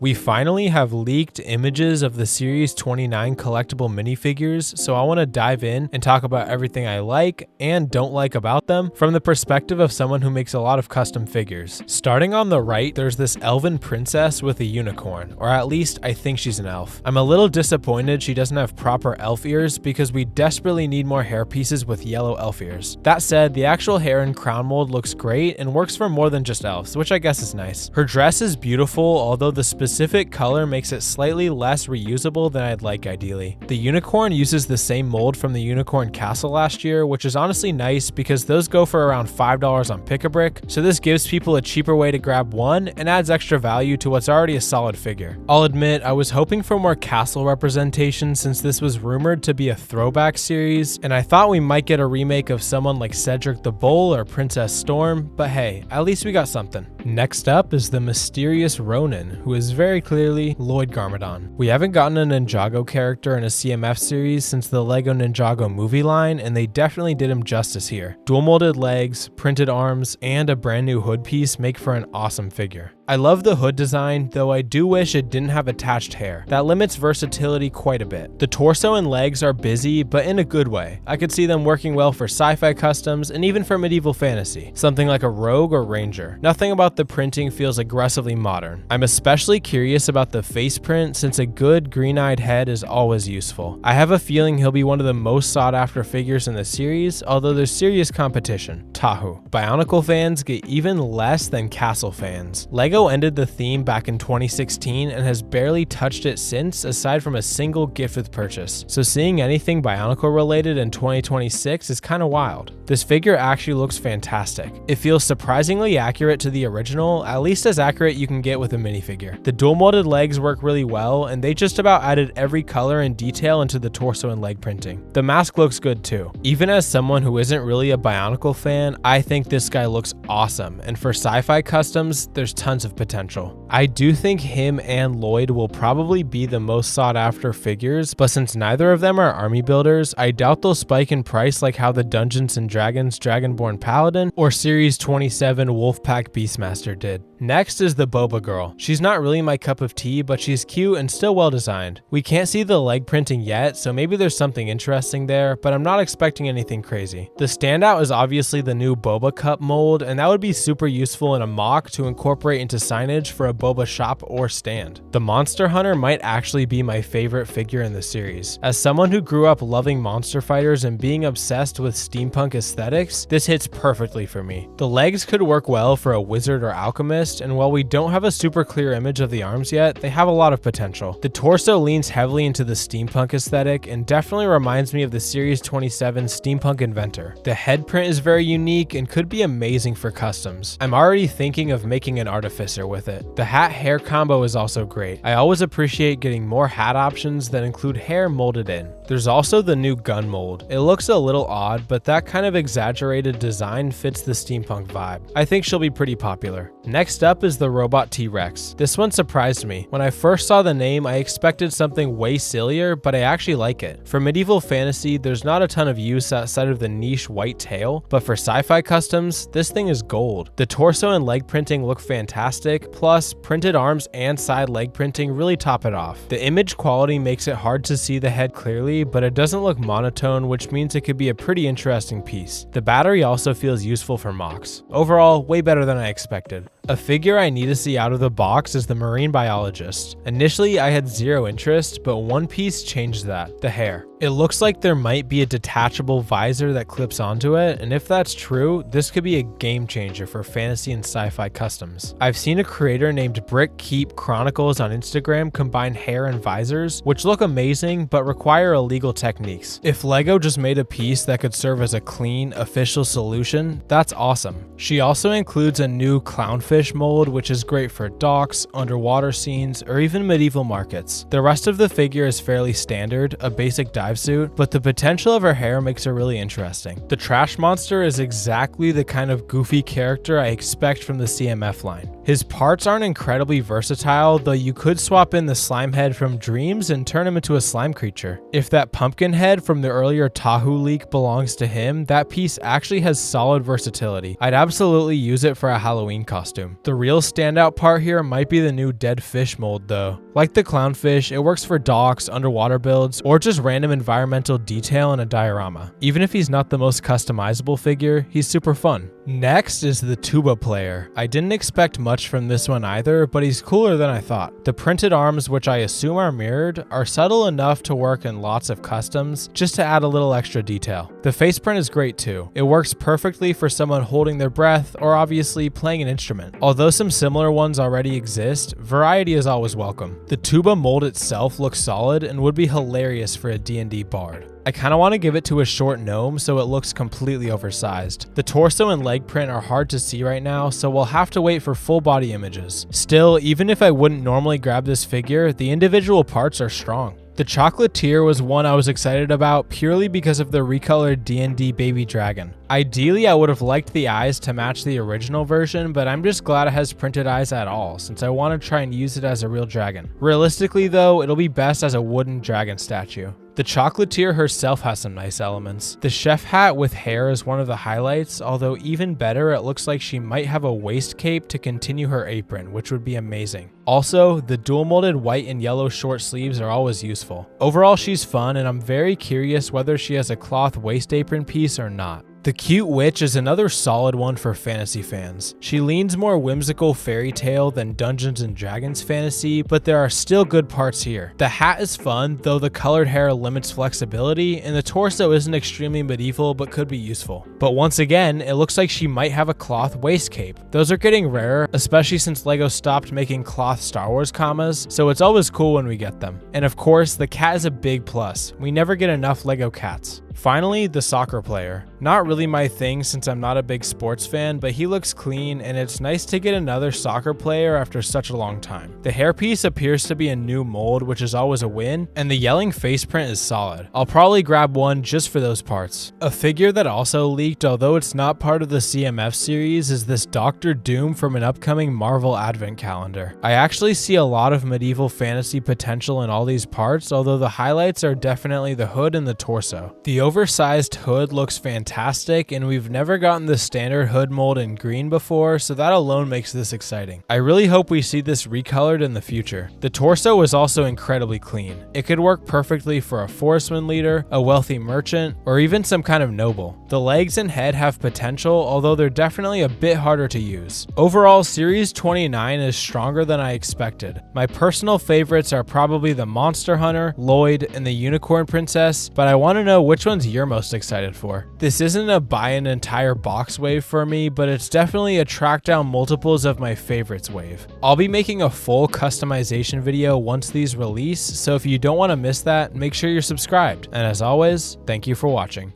We finally have leaked images of the Series 29 collectible minifigures, so I want to dive in and talk about everything I like and don't like about them from the perspective of someone who makes a lot of custom figures. Starting on the right, there's this elven princess with a unicorn, or at least I think she's an elf. I'm a little disappointed she doesn't have proper elf ears because we desperately need more hair pieces with yellow elf ears. That said, the actual hair and crown mold looks great and works for more than just elves, which I guess is nice. Her dress is beautiful, although the specific color makes it slightly less reusable than I'd like ideally. The unicorn uses the same mold from the Unicorn Castle last year, which is honestly nice because those go for around $5 on Pick-a-Brick, so this gives people a cheaper way to grab one and adds extra value to what's already a solid figure. I'll admit, I was hoping for more castle representation since this was rumored to be a throwback series, and I thought we might get a remake of someone like Cedric the Bull or Princess Storm, but hey, at least we got something. Next up is the mysterious Ronin, who is very clearly Lloyd Garmadon. We haven't gotten a Ninjago character in a CMF series since the Lego Ninjago movie line, and they definitely did him justice here. Dual molded legs, printed arms, and a brand new hood piece make for an awesome figure. I love the hood design, though I do wish it didn't have attached hair. That limits versatility quite a bit. The torso and legs are busy, but in a good way. I could see them working well for sci-fi customs and even for medieval fantasy, something like a rogue or ranger. Nothing about the printing feels aggressively modern. I'm especially curious about the face print since a good green-eyed head is always useful. I have a feeling he'll be one of the most sought-after figures in the series, although there's serious competition. Tahu. Bionicle fans get even less than Castle fans. Lego ended the theme back in 2016 and has barely touched it since, aside from a single gift with purchase. So seeing anything Bionicle related in 2026 is kind of wild. This figure actually looks fantastic. It feels surprisingly accurate to the original, at least as accurate you can get with a minifigure. The dual molded legs work really well, and they just about added every color and detail into the torso and leg printing. The mask looks good too. Even as someone who isn't really a Bionicle fan, I think this guy looks awesome, and for sci-fi customs, there's tons of potential. I do think him and Lloyd will probably be the most sought after figures, but since neither of them are army builders, I doubt they'll spike in price like how the Dungeons & Dragons Dragonborn Paladin or Series 27 Wolfpack Beastmaster did. Next is the Boba girl. She's not really my cup of tea, but she's cute and still well designed. We can't see the leg printing yet, so maybe there's something interesting there, but I'm not expecting anything crazy. The standout is obviously the new Boba Cup mold, and that would be super useful in a mock to incorporate into signage for a Boba shop or stand. The Monster Hunter might actually be my favorite figure in the series. As someone who grew up loving monster fighters and being obsessed with steampunk aesthetics, this hits perfectly for me. The legs could work well for a wizard or alchemist, and while we don't have a super clear image of the arms yet, they have a lot of potential. The torso leans heavily into the steampunk aesthetic and definitely reminds me of the Series 27 Steampunk Inventor. The head print is very unique and could be amazing for customs. I'm already thinking of making an artificer with it. The hat hair combo is also great. I always appreciate getting more hat options that include hair molded in. There's also the new gun mold. It looks a little odd, but that kind of exaggerated design fits the steampunk vibe. I think she'll be pretty popular. Next up is the robot T-Rex. This one surprised me. When I first saw the name, I expected something way sillier, but I actually like it. For medieval fantasy, there's not a ton of use outside of the niche white tail, but for sci-fi customs, this thing is gold. The torso and leg printing look fantastic, plus printed arms and side leg printing really top it off. The image quality makes it hard to see the head clearly, but it doesn't look monotone, which means it could be a pretty interesting piece. The battery also feels useful for mocks. Overall, way better than I expected. A figure I need to see out of the box is the Marine Biologist. Initially, I had zero interest, but one piece changed that: the hair. It looks like there might be a detachable visor that clips onto it, and if that's true, this could be a game changer for fantasy and sci-fi customs. I've seen a creator named Brick Keep Chronicles on Instagram combine hair and visors, which look amazing but require illegal techniques. If Lego just made a piece that could serve as a clean, official solution, that's awesome. She also includes a new clownfish mold, which is great for docks, underwater scenes, or even medieval markets. The rest of the figure is fairly standard, a basic dive suit, but the potential of her hair makes her really interesting. The trash monster is exactly the kind of goofy character I expect from the CMF line. His parts aren't incredibly versatile, though you could swap in the slime head from Dreams and turn him into a slime creature. If that pumpkin head from the earlier Tahu leak belongs to him, that piece actually has solid versatility. I'd absolutely use it for a Halloween costume. costume. The real standout part here might be the new dead fish mold though. Like the clownfish, it works for docks, underwater builds, or just random environmental detail in a diorama. Even if he's not the most customizable figure, he's super fun. Next is the Tuba Player. I didn't expect much from this one either, but he's cooler than I thought. The printed arms, which I assume are mirrored, are subtle enough to work in lots of customs, just to add a little extra detail. The face print is great too. It works perfectly for someone holding their breath or obviously playing an instrument. Although some similar ones already exist, variety is always welcome. The tuba mold itself looks solid and would be hilarious for a D&D bard. I kinda wanna give it to a short gnome so it looks completely oversized. The torso and leg print are hard to see right now, so we'll have to wait for full body images. Still, even if I wouldn't normally grab this figure, the individual parts are strong. The Chocolatier was one I was excited about purely because of the recolored D&D baby dragon. Ideally, I would have liked the eyes to match the original version, but I'm just glad it has printed eyes at all, since I want to try and use it as a real dragon. Realistically though, it'll be best as a wooden dragon statue. The Chocolatier herself has some nice elements. The chef hat with hair is one of the highlights, although even better, it looks like she might have a waist cape to continue her apron, which would be amazing. Also, the dual molded white and yellow short sleeves are always useful. Overall, she's fun, and I'm very curious whether she has a cloth waist apron piece or not. The Cute Witch is another solid one for fantasy fans. She leans more whimsical fairy tale than Dungeons and Dragons fantasy, but there are still good parts here. The hat is fun, though the colored hair limits flexibility, and the torso isn't extremely medieval but could be useful. But once again, it looks like she might have a cloth waist cape. Those are getting rarer, especially since LEGO stopped making cloth Star Wars commas, so it's always cool when we get them. And of course, the cat is a big plus. We never get enough LEGO cats. Finally, the soccer player. Not really my thing since I'm not a big sports fan, but he looks clean and it's nice to get another soccer player after such a long time. The hairpiece appears to be a new mold, which is always a win, and the yelling face print is solid. I'll probably grab one just for those parts. A figure that also leaked, although it's not part of the CMF series, is this Dr. Doom from an upcoming Marvel Advent calendar. I actually see a lot of medieval fantasy potential in all these parts, although the highlights are definitely the hood and the torso. The oversized hood looks fantastic, and we've never gotten the standard hood mold in green before, so that alone makes this exciting. I really hope we see this recolored in the future. The torso is also incredibly clean. It could work perfectly for a forestman leader, a wealthy merchant, or even some kind of noble. The legs and head have potential, although they're definitely a bit harder to use. Overall, Series 29 is stronger than I expected. My personal favorites are probably the Monster Hunter, Lloyd, and the Unicorn Princess, but I want to know which ones you're most excited for. This isn't a buy an entire box wave for me, but it's definitely a track down multiples of my favorites wave. I'll be making a full customization video once these release, so if you don't want to miss that, make sure you're subscribed. And as always, thank you for watching.